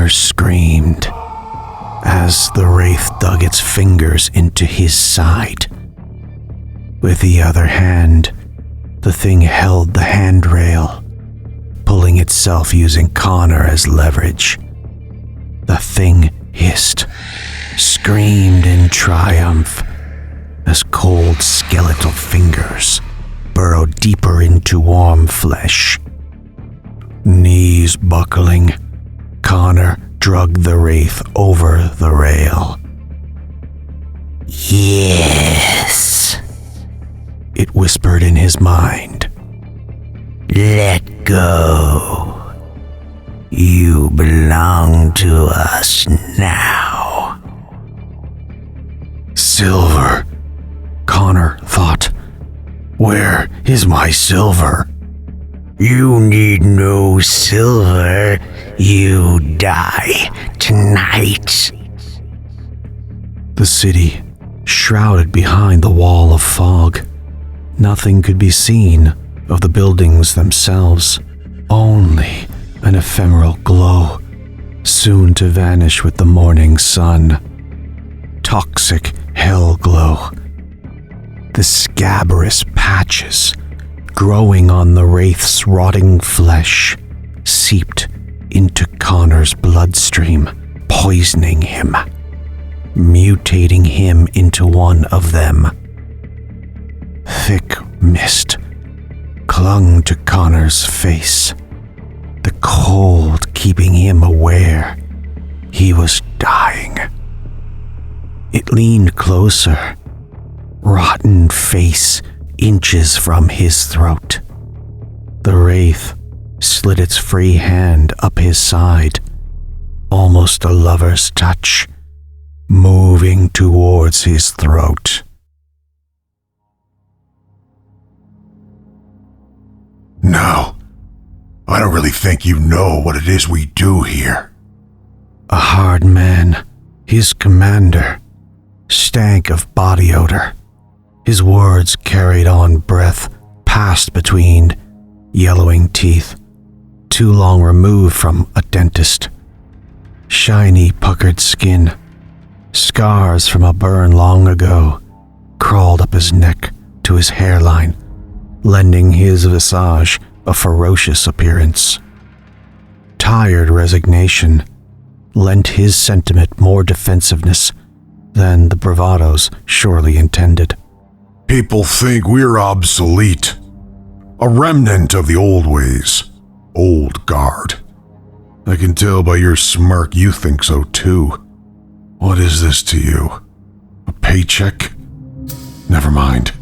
Connor screamed as the wraith dug its fingers into his side. With the other hand, the thing held the handrail, pulling itself using Connor as leverage. The thing hissed, screamed in triumph as cold skeletal fingers burrowed deeper into warm flesh. Knees buckling, Connor dragged the wraith over the rail. "Yes," it whispered in his mind. "Let go. You belong to us now." Silver, Connor thought. Where is my silver? You need no silver. You die tonight. The city, shrouded behind the wall of fog. Nothing could be seen of the buildings themselves, only an ephemeral glow, soon to vanish with the morning sun. Toxic hell glow. The scabrous patches growing on the wraith's rotting flesh seeped into Connor's bloodstream, poisoning him, mutating him into one of them. Thick mist clung to Connor's face, the cold keeping him aware he was dying. It leaned closer, rotten face inches from his throat. The wraith slid its free hand up his side, almost a lover's touch, moving towards his throat. "No, I don't really think you know what it is we do here." A hard man, his commander, stank of body odor. His words carried on breath passed between yellowing teeth, too long removed from a dentist. Shiny, puckered skin, scars from a burn long ago, crawled up his neck to his hairline, lending his visage a ferocious appearance. Tired resignation lent his sentiment more defensiveness than the bravados surely intended. "People think we're obsolete, a remnant of the old ways, old guard. I can tell by your smirk you think so too. What is this to you? A paycheck? Never mind."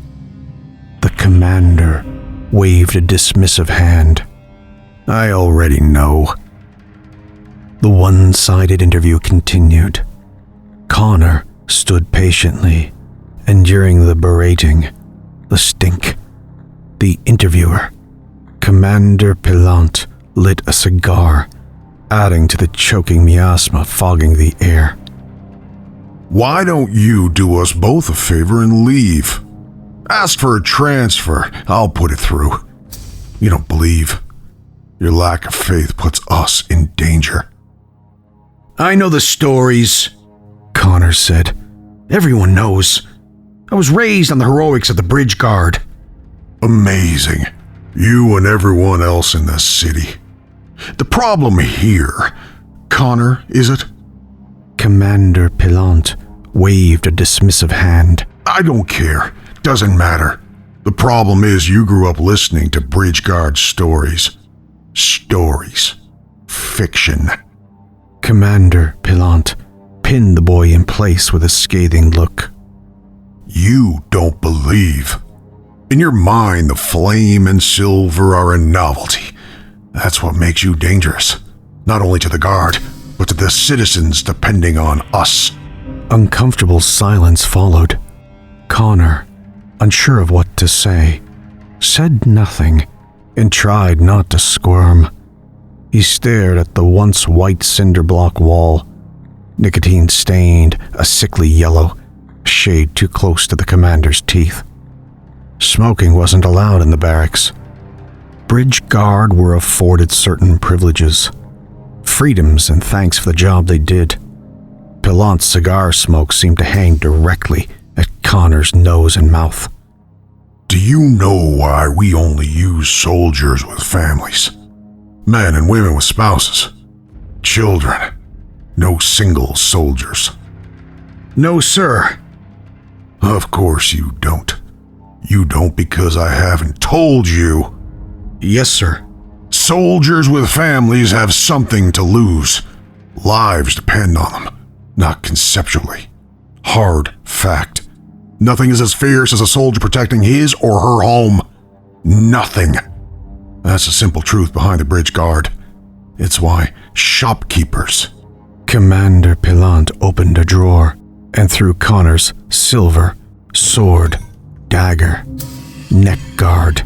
The commander waved a dismissive hand. "I already know." The one-sided interview continued. Connor stood patiently, enduring the berating, the stink. The interviewer, Commander Pilant, lit a cigar, adding to the choking miasma fogging the air. "Why don't you do us both a favor and leave? Ask for a transfer, I'll put it through. You don't believe. Your lack of faith puts us in danger." "I know the stories," Connor said. "Everyone knows. I was raised on the heroics of the bridge guard." "Amazing. You and everyone else in the city. The problem here, Connor, is it?" Commander Pilant waved a dismissive hand. "I don't care. Doesn't matter. The problem is you grew up listening to bridge guard stories. Stories. Fiction." Commander Pilant pinned the boy in place with a scathing look. "You don't believe. In your mind, the flame and silver are a novelty. That's what makes you dangerous, not only to the guard, but to the citizens depending on us." Uncomfortable silence followed. Connor, unsure of what to say, said nothing and tried not to squirm. He stared at the once white cinder block wall, nicotine stained a sickly yellow, a shade too close to the commander's teeth. Smoking wasn't allowed in the barracks. Bridge guard were afforded certain privileges. freedoms and thanks for the job they did. Pillant's cigar smoke seemed to hang directly at Connor's nose and mouth. Do you know why we only use soldiers with families? Men and women with spouses. Children. No single soldiers. No, sir. Of course you don't. You don't because I haven't told you. Yes, sir. Soldiers with families have something to lose. Lives depend on them, not conceptually. Hard fact. Nothing is as fierce as a soldier protecting his or her home. Nothing. That's the simple truth behind the bridge guard. It's why shopkeepers. Commander Pillant opened a drawer and threw Connor's silver, sword, dagger, neck guard,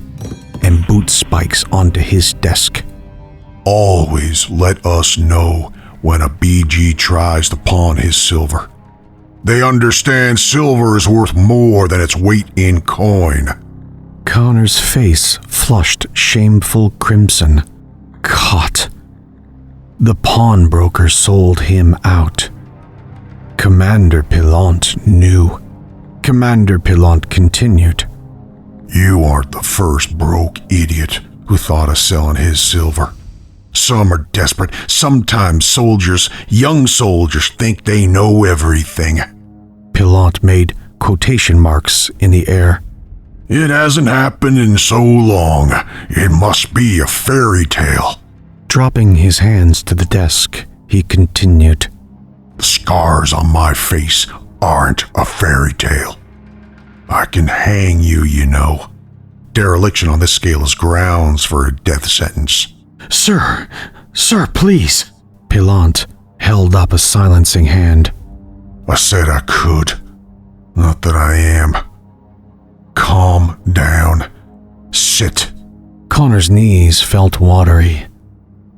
and boot spikes onto his desk. Always let us know when a BG tries to pawn his silver. They understand silver is worth more than its weight in coin. Connor's face flushed shameful crimson. Caught. The pawnbroker sold him out. Commander Pillant knew. Commander Pillant continued. You aren't the first broke idiot who thought of selling his silver. Some are desperate. Sometimes soldiers, young soldiers, think they know everything. Pillant made quotation marks in the air. It hasn't happened in so long. It must be a fairy tale. Dropping his hands to the desk, he continued. The scars on my face aren't a fairy tale. I can hang you, you know. Dereliction on this scale is grounds for a death sentence. Sir, please. Pillant held up a silencing hand. I said I could. Not that I am. Calm down. Sit. Connor's knees felt watery.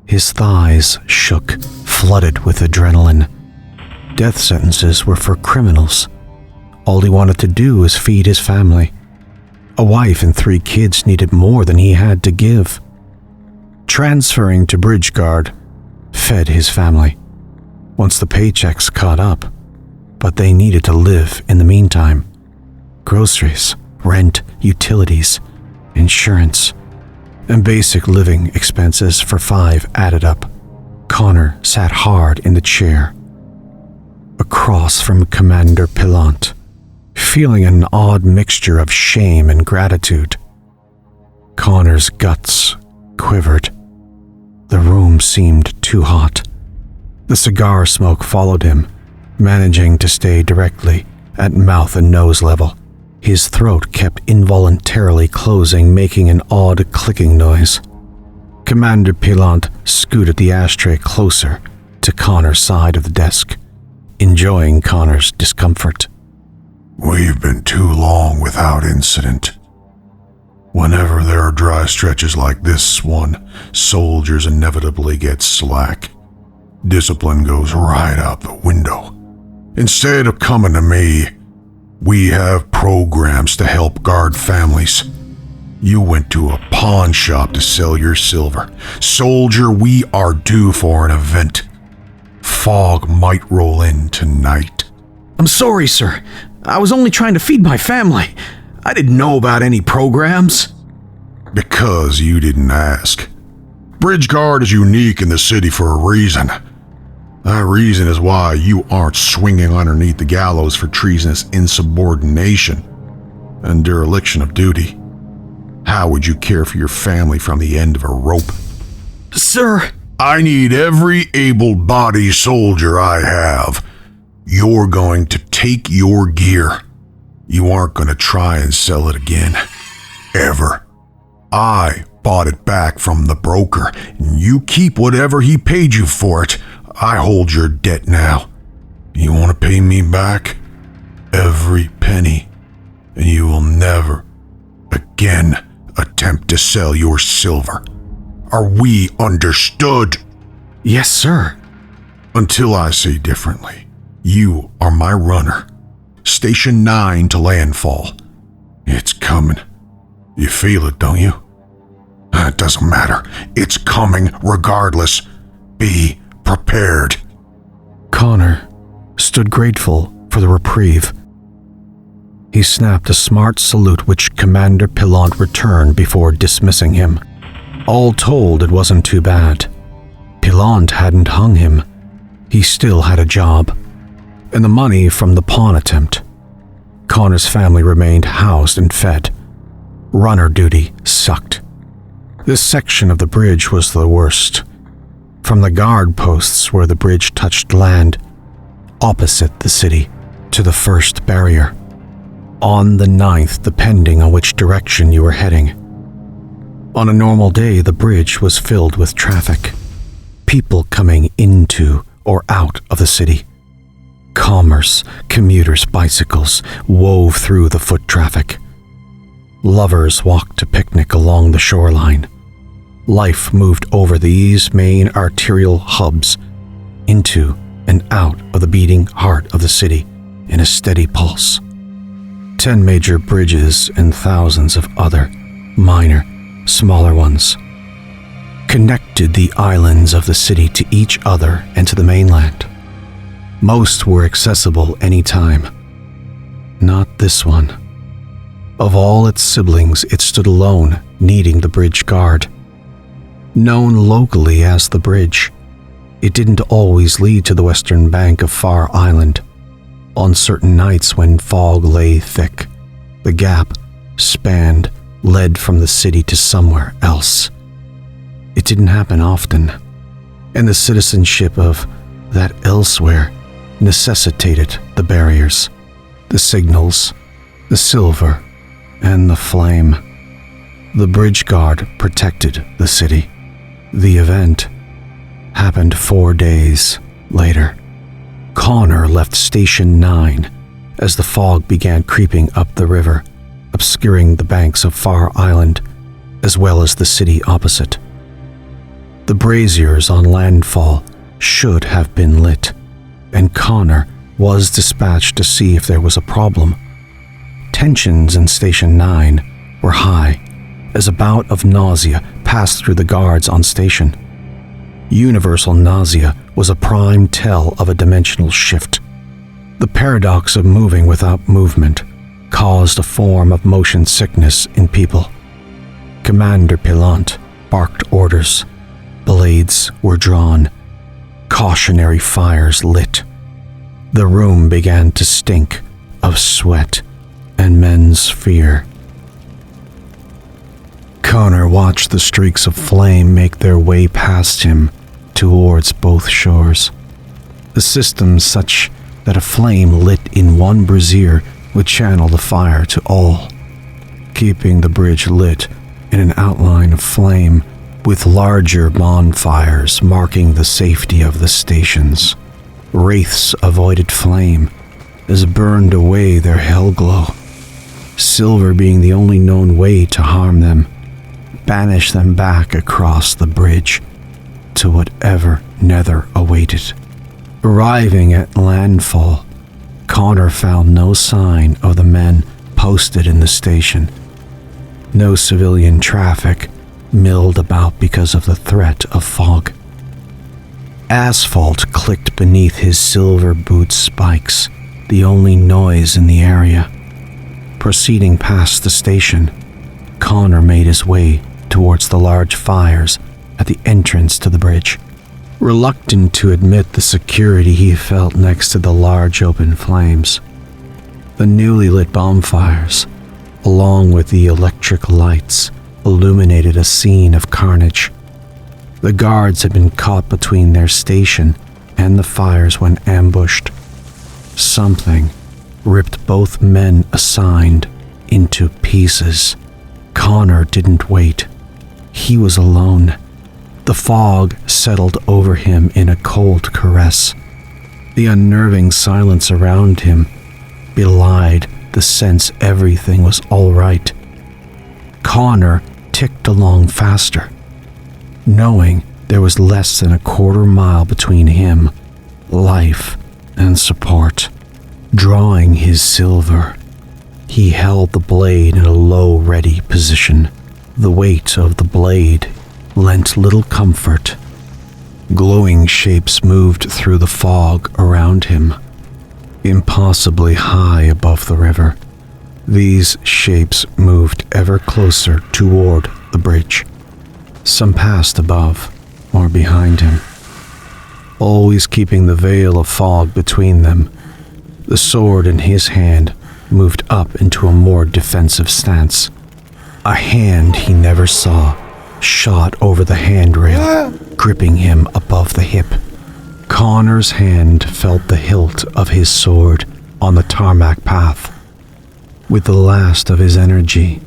His thighs shook, flooded with adrenaline. Death sentences were for criminals. All he wanted to do was feed his family. A wife and 3 kids needed more than he had to give. Transferring to Bridge Guard fed his family. Once the paychecks caught up, but they needed to live in the meantime. Groceries, rent, utilities, insurance, and basic living expenses for 5 added up. Connor sat hard in the chair, across from Commander Pillant, feeling an odd mixture of shame and gratitude. Connor's guts quivered. The room seemed too hot. The cigar smoke followed him, managing to stay directly at mouth and nose level. His throat kept involuntarily closing, making an odd clicking noise. Commander Pillant scooted the ashtray closer to Connor's side of the desk, enjoying Connor's discomfort. We've been too long without incident. Whenever there are dry stretches like this one, soldiers inevitably get slack. Discipline goes right out the window. Instead of coming to me, we have programs to help guard families. You went to a pawn shop to sell your silver. Soldier, we are due for an event. Fog might roll in tonight. I'm sorry, sir. I was only trying to feed my family. I didn't know about any programs. Because you didn't ask. Bridge Guard is unique in the city for a reason. That reason is why you aren't swinging underneath the gallows for treasonous insubordination and dereliction of duty. How would you care for your family from the end of a rope? Sir! I need every able-bodied soldier I have. You're going to take your gear. You aren't going to try and sell it again. Ever. I bought it back from the broker, and you keep whatever he paid you for it. I hold your debt now. You want to pay me back? Every penny. And you will never, again, attempt to sell your silver. Are we understood? Yes, sir. Until I say differently, you are my runner. Station 9 to landfall. It's coming. You feel it, don't you? It doesn't matter. It's coming regardless. Be prepared. Connor stood grateful for the reprieve. He snapped a smart salute which Commander Pillant returned before dismissing him. All told, it wasn't too bad. Pillant hadn't hung him. He still had a job, and the money from the pawn attempt. Connor's family remained housed and fed. Runner duty sucked. This section of the bridge was the worst. From the guard posts where the bridge touched land, opposite the city, to the first barrier. On the 9th, depending on which direction you were heading. On a normal day, the bridge was filled with traffic. People coming into or out of the city. Commerce, commuters' bicycles wove through the foot traffic. Lovers walked to picnic along the shoreline. Life moved over these main arterial hubs, into and out of the beating heart of the city in a steady pulse. 10 major bridges and thousands of other, minor, smaller ones connected the islands of the city to each other and to the mainland. Most were accessible any time. Not this one. Of all its siblings, it stood alone, needing the bridge guard. Known locally as the bridge, it didn't always lead to the western bank of Far Island. On certain nights when fog lay thick, the gap spanned, led from the city to somewhere else. It didn't happen often, and the citizenship of that elsewhere necessitated the barriers, the signals, the silver, and the flame. The bridge guard protected the city. The event happened 4 days later. Connor left Station 9 as the fog began creeping up the river, obscuring the banks of Far Island, as well as the city opposite. The braziers on landfall should have been lit, and Connor was dispatched to see if there was a problem. Tensions in Station 9 were high, as a bout of nausea passed through the guards on station. Universal nausea was a prime tell of a dimensional shift. The paradox of moving without movement caused a form of motion sickness in people. Commander Pillant barked orders. Blades were drawn. Cautionary fires lit. The room began to stink of sweat and men's fear. Connor watched the streaks of flame make their way past him towards both shores. The system such that a flame lit in one brazier would channel the fire to all, keeping the bridge lit in an outline of flame with larger bonfires marking the safety of the stations. Wraiths avoided flame as burned away their hell glow, silver being the only known way to harm them, banish them back across the bridge to whatever nether awaited. Arriving at landfall, Connor found no sign of the men posted in the station. No civilian traffic milled about because of the threat of fog. Asphalt clicked beneath his silver boot spikes, the only noise in the area. Proceeding past the station, Connor made his way towards the large fires at the entrance to the bridge. Reluctant to admit the security he felt next to the large open flames. The newly lit bonfires, along with the electric lights, illuminated a scene of carnage. The guards had been caught between their station and the fires when ambushed. Something ripped both men assigned into pieces. Connor didn't wait. He was alone. The fog settled over him in a cold caress. The unnerving silence around him belied the sense everything was all right. Connor ticked along faster, knowing there was less than a quarter mile between him, life, and support. Drawing his silver, he held the blade in a low, ready position. The weight of the blade lent little comfort. Glowing shapes moved through the fog around him, impossibly high above the river. These shapes moved ever closer toward the bridge. Some passed above or behind him, always keeping the veil of fog between them. The sword in his hand moved up into a more defensive stance. A hand he never saw shot over the handrail, gripping him above the hip. Connor's hand felt the hilt of his sword on the tarmac path. With the last of his energy,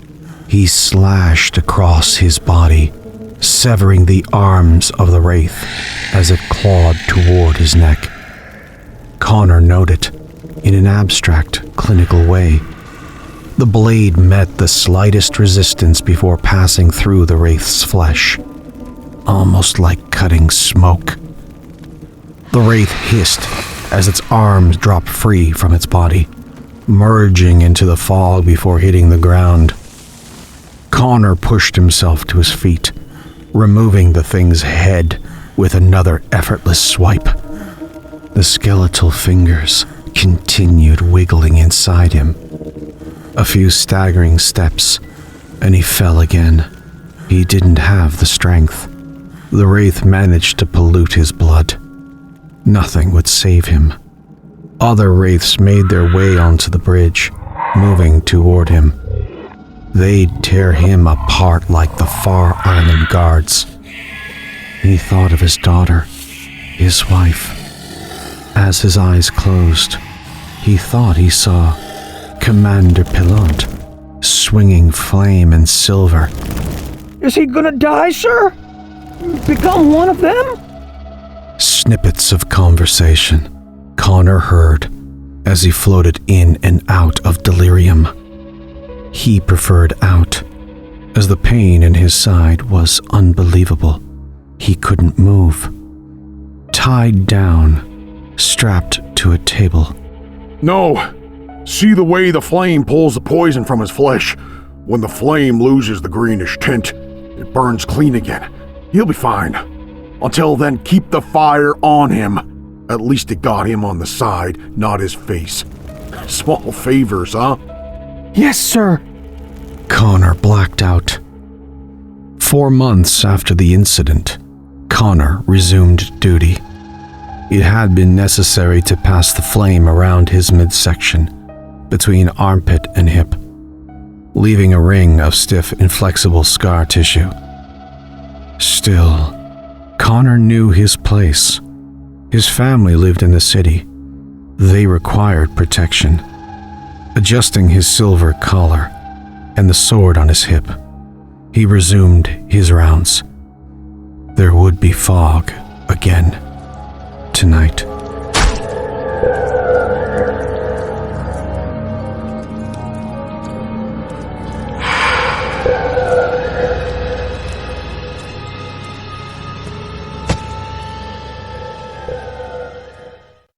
he slashed across his body, severing the arms of the wraith as it clawed toward his neck. Connor noted, in an abstract, clinical way, the blade met the slightest resistance before passing through the wraith's flesh, almost like cutting smoke. The wraith hissed as its arms dropped free from its body, merging into the fog before hitting the ground. Connor pushed himself to his feet, removing the thing's head with another effortless swipe. The skeletal fingers continued wiggling inside him. A few staggering steps, and he fell again. He didn't have the strength. The wraith managed to pollute his blood. Nothing would save him. Other wraiths made their way onto the bridge, moving toward him. They'd tear him apart like the Far Island guards. He thought of his daughter, his wife. As his eyes closed, he thought he saw Commander Pilot, swinging flame and silver. Is he gonna die, sir? Become one of them? Snippets of conversation Connor heard as he floated in and out of delirium. He preferred out, as the pain in his side was unbelievable. He couldn't move. Tied down, strapped to a table. No! See the way the flame pulls the poison from his flesh? When the flame loses the greenish tint, it burns clean again. He'll be fine. Until then, keep the fire on him. At least it got him on the side, not his face. Small favors, huh? Yes, sir. Connor blacked out. 4 months after the incident, Connor resumed duty. It had been necessary to pass the flame around his midsection, between armpit and hip, leaving a ring of stiff, inflexible scar tissue. Still, Connor knew his place. His family lived in the city. They required protection. Adjusting his silver collar and the sword on his hip, he resumed his rounds. There would be fog again tonight.